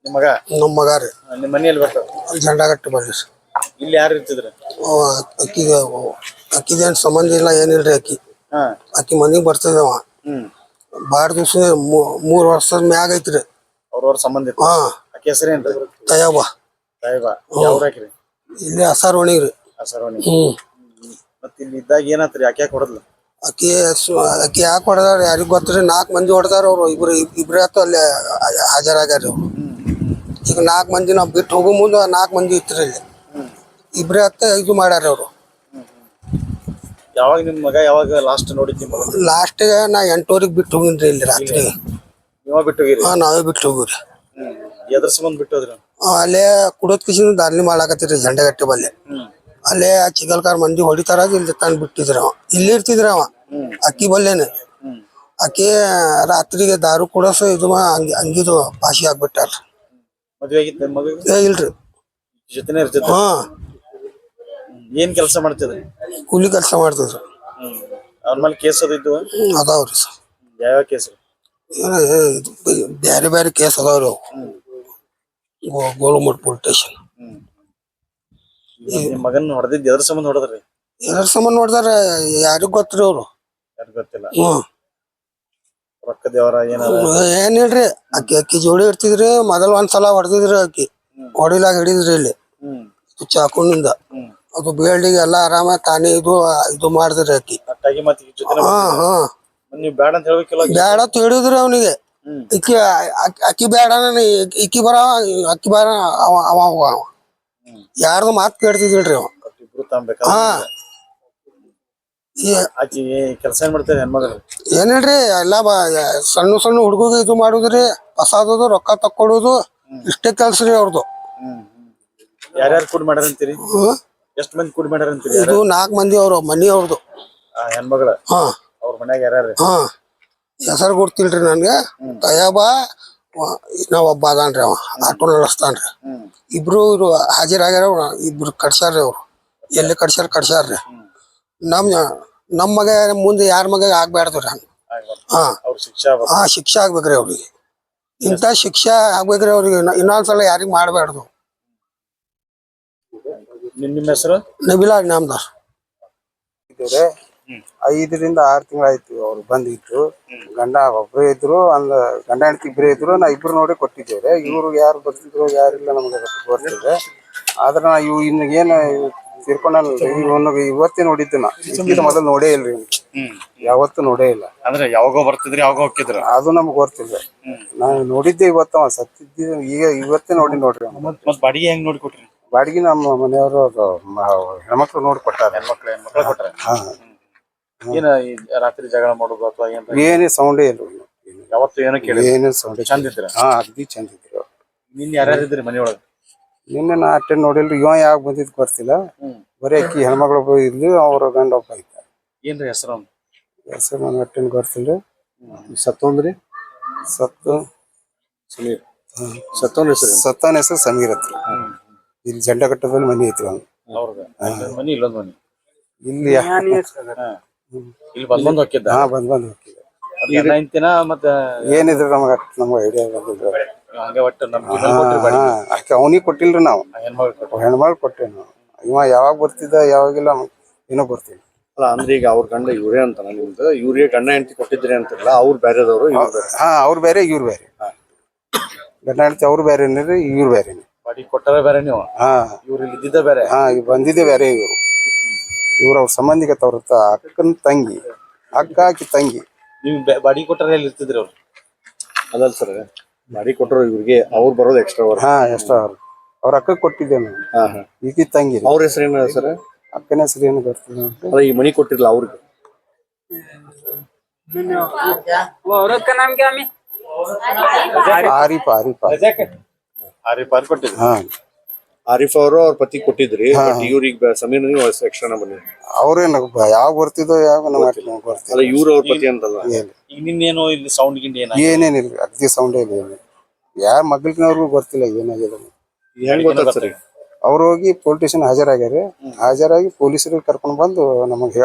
ನಿಮ್ಮ ಮಗ ನಮ್ಮ ಮಗ ರೀ ನಿಮ್ಮ ಮನೆಯಲ್ಲಿ ಬರ್ತಾವ ಜಂಡಗಟ್ಟಿ ಬಲ್ಲಿ ಇಲ್ಲಿ ಯಾರು ಇರ್ತಿದ್ರು? ಅಕ್ಕಿಗೆ ಅಕ್ಕಿದೇನು ಸಂಬಂಧ ಇಲ್ಲ ಏನಿಲ್ರಿ ಅಕ್ಕಿ ಮನೆಗೆ ಬರ್ತದವ ಬಾಳ ದಿವ್ಸ 3 ವರ್ಷದ ಮ್ಯಾಗ ಐತ್ರಿ ಅವ್ರವ್ರ ಸಂಬಂಧ ಇತ್ತು. ಆಕೆ ಹೆಸರೇನ್ರಿ? ತಯಬ ಯಾವ ಹಾಕಿರಿ? ಇಲ್ಲಿ ಹಸಾರ ಒಣಿಗ್ರಿ. ಮತ್ತೆ ಇಲ್ಲಿ ಇದ್ದಾಗ ಏನಾತ್ರಿ? ಆಕೆ ಯಾಕೆ ಹೊಡೆದ್ಲು? ಅಕ್ಕಿ ಯಾಕೆ ಹೊಡೆದಾರ ಯಾರಿಗ್ ಗೊತ್ತ್ರಿ. 4 ಮಂದಿ ಹೊಡೆದಾರ ಅವ್ರು. ಇಬ್ರೇ ಆತು ಅಲ್ಲಿ ಹಾಜರಾಗ್ಯಾರ ಅವ್ರು. ಈಗ 4 ಮಂದಿ ನಾವು ಬಿಟ್ಟು ಹೋಗೋ ಮುಂದೆ 4 ಮಂದಿ ಇತ್ರಿ ಇಲ್ಲಿ. ಇಬ್ರೇ ಹತ್ತ ಇದು ಮಾಡ್ಯಾರ ಅವ್ರು. ಯಾವಾಗ ನಿಮ್ ಮಗ ಯಾವಾಗ ಲಾಸ್ಟ್ ನೋಡಿದ್ದಿ? ಲಾಸ್ಟ್ ನಾ 8 ಬಿಟ್ಟು ಹೋಗಿನ್ರಿ ಇಲ್ಲಿ ರಾತ್ರಿ. ಬಿಟ್ಟು ಹೋಗಿರಿ? ನಾವೇ ಬಿಟ್ಟು ಹೋಗಿರಿ. ಎದ್ರ ಸಂಬಂಧ ಬಿಟ್ಟು ಹೋದ್ರಿ? ಅಲ್ಲೇ ಕುಡೋದ್ ಕಿಸಿನ ದಾರಿ ಮಾಡಾಕತ್ತೀರಿ ಜಂಡಗಟ್ಟಿ ಬಲ್ಲೆ. ಅಲ್ಲೇ ಚಿಗಲ್ಕಾರ್ ಮಂದಿ ಹೊಡಿತಾರ ಇಲ್ಲಿ ತಂದು ಬಿಟ್ಟಿದ್ರ ಅವ. ಇಲ್ಲಿ ಇರ್ತಿದ್ರ ಅವ ಅಕ್ಕಿ ಬಲ್ಲೇನೆ. ಅಕ್ಕಿ ರಾತ್ರಿಗೆ ದಾರು ಕುಡಸ ಇದು ಅಂಗಿದು ಪಾಶಿ ಆಗ್ಬಿಟ್ಟಾರ. ಮದ್ವೆ ಆಗಿತ್ತ ಮಗ? ಇಲ್ರಿ, ಜೊತೆನೆ ಇರ್ತಿದ್ದ. ಏನ್ ಕೆಲಸ ಮಾಡ್ತಿದ್ರಿ? ಕೂಲಿ ಕೆಲಸ ಮಾಡ್ತಿದ್ರು. ಅವ್ರ ಮೇಲೆ ಕೇಸ್ ಅದಿದ್ದು ಅದಾವ್ರಿ ಸರ್. ಯಾವ ಕೇಸ್? ಬೇರೆ ಬೇರೆ ಕೇಸ್ ಅದಾವ್ರಿ ಅವು. ಗೋಲಮಟ್ ಪೊಲೀಸ್ ಸ್ಟೇಷನ್. ನಿಮ್ ಮಗನ್ ಹೊಡೆದಿದ್ದು ಎದ್ರ ಸಂಬಂಧ ಹೊಡೆದ್ರಿ? ಎದ್ರ ಸಂಬಂಧ ನೋಡ್ದಾರ ಯಾರಿಗ್ ಗೊತ್ತ್ರಿ ಅವ್ರು. ಯಾರಿಗ್ ಗೊತ್ತಿಲ್ಲ. ರೊಕ್ಕದ ವ್ಯವಹಾರ ಏನಿಲ್ರಿ. ಅಕ್ಕಿ ಜೋಡಿ ಇರ್ತಿದ್ರಿ. ಮೊದಲ್ ಒಂದ್ಸಲ ಹೊಡೆದಿದ್ರಿ. ಅಕ್ಕಿ ಹೊಡಿಲಾಗ ಹಿಡಿದ್ರಿ ಇಲ್ಲಿ ಚಾಕುನಿಂದ. ಅದು ಬೇಲ್ಡಿಗೆ ಎಲ್ಲ ಆರಾಮ ತಾನೇ ಇದು ಮಾಡಿದ್ರಿ ಅಕ್ಕಿ. ಬೇಡ ಅಂತ ಹೇಳ್ಬೇಕಿಲ್ಲ. ಬೇಡ ಅಂತ ಹೇಳಿದ್ರಿ ಅವನಿಗೆ. ಅಕ್ಕಿ ಬೇಡ ಇಕ್ಕಿ ಬರ ಅಕ್ಕಿ ಬೇಡ ಅವ ಯಾರ್ದು ಮಾತು ಕೇಳ್ತಿದ್ರಿ ಅವ. ಕೆಲಸ ಏನ್ ಮಾಡ್ತಾರೆ ಹೆಣ್ಮಗಳು? ಏನಿಲ್ರಿ ಎಲ್ಲ ಸಣ್ಣ ಸಣ್ಣ ಹುಡುಗಿಗೆ ಇದು ಮಾಡುದ್ರಿ. ಹೊಸಾದದು ರೊಕ್ಕ ತಕ್ಕೊಡುದು ಇಷ್ಟೇ ಕೆಲ್ಸ ರೀ ಅವ್ರದ್ದು. ಯಾರ್ಯಾರು ಕೂಡಿ ಮಾಡ್ಯಾರಂತೀರಿ? ಎಷ್ಟ್ ಮಂದಿ ಕೂಡಿ ಮಾಡ್ಯಾರಂತೀರಿ? ಇದು 4 ಮಂದಿ ಅವ್ರ ಮನಿ ಅವ್ರದ್ದು ಹೆಣ್ಮಗಳ. ಅವ್ರ ಮನ್ಯಾಗ ಯಾರ್ಯಾರು? ಹೆಸರು ಗೊತ್ತಿಲ್ರಿ ನನ್ಗೆ. ತಯಬ ನಾವ್ ಒಬ್ಬ ಅದಾನ್ರಿ ಅವ ಆಟೋ ನಡೆಸ್ತಾನ್ರಿ. ಇಬ್ರು ಹಾಜರಾಗ್ಯಾರ. ಇಬ್ರು ಕಡ್ಸ್ಯಾರ್ರಿ ಅವ್ರು. ಎಲ್ಲಿ ಕಡ್ಸ್ಯಾರ್ರಿ. ನಮ್ ಮಗ ಮುಂದೆ ಯಾರ ಮಗ ಆಗ್ಬ್ಯಾಡ್ದ್ರಿ ಹಂಗ. ಶಿಕ್ಷೆ ಆಗ್ಬೇಕ್ರಿ ಅವ್ರಿಗೆ. ಇಂಥ ಶಿಕ್ಷೆ ಆಗ್ಬೇಕ್ರಿ ಅವ್ರಿಗೆ. ಇನ್ನೊಂದ್ಸಲ ಯಾರಿಗ್ ಮಾಡ್ಬ್ಯಾಡ್ದು. ನಿಮ್ಮ ಹೆಸರು? ನಬಿಲಾ ನಾಮದಾರ್. 5 ರಿಂದ 6 ತಿಂಗಳಾಯ್ತು ಅವ್ರು ಬಂದಿತ್ತು. ಗಂಡ ಒಬ್ಬರೇ ಇದ್ರು. ಗಂಡ ಹೆಂಡತಿ ಇಬ್ಬರೇ ಇದ್ರು. ನಾ ಇಬ್ರು ನೋಡಿ ಕೊಟ್ಟಿದ್ದೇವೆ. ಇವ್ರು ಯಾರು ಬರ್ತಿದ್ರು ಯಾರಿಲ್ಲ ನಮ್ಗೆ ಬರ್ತಿದ್ರೆ. ಆದ್ರೆ ಇವು ಇನ್ನೇನು ತೀರ್ಕೊಂಡಲ್ರಿ. ಇವತ್ತೇ ನೋಡಿದ್ದು. ನಾ ಮೊದಲು ನೋಡೇ ಇಲ್ರಿ. ಯಾವತ್ತು ನೋಡೇ ಇಲ್ಲ. ಅಂದ್ರೆ ಯಾವಾಗೋ ಬರ್ತಿದ್ರಿ ಯಾವಾಗ ಹೋಗಿದ್ರ? ಅದು ನಮ್ಗೆ ಗೊತ್ತಿಲ್ಲ. ನಾನು ನೋಡಿದ್ದೆ ಇವತ್ತು. ಸತ್ತಿದ್ದ ಇವತ್ತೇ ನೋಡ್ರಿ. ಬಾಡಿಗೆ ಹೆಂಗ್ ನೋಡಿ ಕೊಟ್ರಿ? ಬಾಡಿಗೆ ನಮ್ಮ ಮನೆಯವರು ಹೆಣ್ಮಕ್ಳು ನೋಡಿ ಕೊಟ್ಟಾರ. ಹೆಣ್ಮಕ್ಳು ಕೊಟ್ಟಾರ? ಏನ ರಾತ್ರಿ ಜಗಳ ಮಾಡೋದು ಅಥವಾ ಏನೇ ಸೌಂಡೇ ಇಲ್ಲ. ಯಾವತ್ತು ಏನೋ ಕೇಳಿ? ಏನೇ ಸೌಂಡ್. ಚಂದ ಇದ್ರ? ಅಗ್ದಿ ಚಂದ ಇದ್ರು. ನಿನ್ನ ಯಾರ್ಯಾರು ಇದ್ರಿ ಮನೆಯೊಳಗ? ನಿನ್ನೆ ನಾ ಅಟ್ಟೆ ನೋಡಿಲ್ರಿ. ಇವ ಯಾವಾಗ ಬಂದಿದ್ ಗೊತ್ತಿಲ್ಲ. ಬರೀ ಅಕ್ಕಿ ಹೆಣ್ಮಕ್ಳು ಇದ್ಲು. ಅವ್ರ ಗಂಡ ಒಬ್ಬ ಐತ. ಏನ್ರಿ ಹೆಸರು? ಹೆಸರು ನನ್ ಅಟ್ಟೆನ್ ಗೊತ್ತಿಲ್ರಿ. ಸತ್ತೊಂದ್ರಿ? ಸಮೀರ್. ಸತ್ತವನ ಹೆಸರು ಸಮೀರ್ ಹತ್ರ. ಇಲ್ಲಿ ಜಂಡಗಟ್ಟದಲ್ಲಿ ಮನಿ ಐತಿ. ಮನಿ ಇಲ್ಲೊಂದ್ ಮನಿ ಇಲ್ಲಿ ಇಲ್ಲಿ ಬಂದ್ ಹೋಗಿದ್ದ? ಬಂದ್ ಹೋಗಿದ್ದ. ಏನಿದ್ರು ನಮ್ಗೆ ಐಡಿಯಾ ಬಂದಿಲ್ರಿ. ಅವನಿಗೆ ಕೊಟ್ಟಿಲ್ರಿ ನಾವು. ಹೆಣ್ಮಗಳು ಕೊಟ್ಟೇವಿ ನಾವು. ಇವ ಯಾವಾಗ ಬರ್ತಿದ್ದ ಯಾವಾಗಿಲ್ಲ ಏನೋ ಗೊತ್ತಿಲ್ಲ. ಅಲ್ಲ ಅಂದ್ರೆ ಈಗ ಅವ್ರ ಗಂಡ ಇವ್ರೇ ಅಂತ ನಿಮ್ದು. ಇವ್ರಿಗೆ ಗಂಡ ಹೆಂಡತಿ ಕೊಟ್ಟಿದ್ರಿ ಅಂತಿಲ್ಲ. ಅವ್ರು ಬೇರೆದವ್ರು? ಅವ್ರು ಬೇರೆ ಇವ್ರು ಬೇರೆ. ಗಂಡ ಹೆಂಡತಿ ಅವ್ರು ಬೇರೆ ಇವ್ರು ಬೇರೆ. ಬಾಡಿ ಕೊಟ್ಟಾರ ಬೇರೆ ನೀವು? ಇವ್ರು ಇಲ್ಲಿ ಇದ್ದಿದ್ದ ಬೇರೆ? ಬಂದಿದ್ದೆ ಬೇರೆ. ಇವ್ರ ಅವ್ರ ಸಂಬಂಧಿಕ ತವ್ರ ಅಕ್ಕನ ತಂಗಿ. ಅಕ್ಕ ಆಕಿ ತಂಗಿ. ನೀವು ಬಾಡಿ ಕೊಟ್ಟಾರ ಎಲ್ಲಿ ಇರ್ತಿದ್ರಿ ಅವ್ರು? ಅದಲ್ಲ ಸರ್, ಬಾಡಿ ಕೊಟ್ಟರು ಇವ್ರಿಗೆ ಅವ್ರು ಬರೋದು ಎಕ್ಸ್ಟ್ರಾ? ಎಕ್ಸ್ಟ್ರಾ ಅವ್ರ ಅಕ್ಕ ಕೊಟ್ಟಿದ್ದೆ ನಾನು. ಈಕಿ ತಂಗಿ. ಅವ್ರ ಹೆಸರು ಏನ ಸರ್? ಅಕ್ಕನ ಹೆಸರು ಏನು ಗೊತ್ತಿಲ್ಲ. ಈ ಮನಿ ಕೊಟ್ಟಿರ್ಲ ಅವ್ರಿಗೆ? ಆರಿಫ್ ಕೊಟ್ಟಿದ್ರಿ? ಆರಿಫ್ ಅವರು ಅವ್ರ ಪತಿ ಕೊಟ್ಟಿದ್ರಿ. ಇವ್ರಿಗೆ ಸಮೀರ್ ಎಕ್ಸ್ಟ್ರಾ ಬನ್ನಿ. ಅವ್ರೇನು ಯಾವಾಗ ಬರ್ತಿದ್ದೋ ಯಾವಾಗ ಅಲ್ಲ ಇವ್ರು ಅವ್ರ ಪತಿ ಅಂತಲ್ಲ. ಈಗ ನಿನ್ನೇನೋ ಇಲ್ಲಿ ಸೌಂಡ್ ಗಿಂಡ್ ಏನೇನಿಲ್ಲ. ಅಗ್ದಿ ಸೌಂಡ್ ಇಲ್ಲ. ಯಾರ ಮಗ್ಳಿನವ್ರಿಗೂ ಗೊತ್ತಿಲ್ಲ ಏನಾಗಿದೆ. ಹೆಂಗ್ ಗೊತ್ತ ಸರ್? ಅವ್ರು ಹೋಗಿ ಪೊಲೀಸ್ ಸ್ಟೇಷನ್ ಹಾಜರಾಗ್ಯಾರ. ಹಾಜರಾಗಿ ಪೊಲೀಸರಿಗೆ ಕರ್ಕೊಂಡ್ ಬಂದು ನಮಗೆ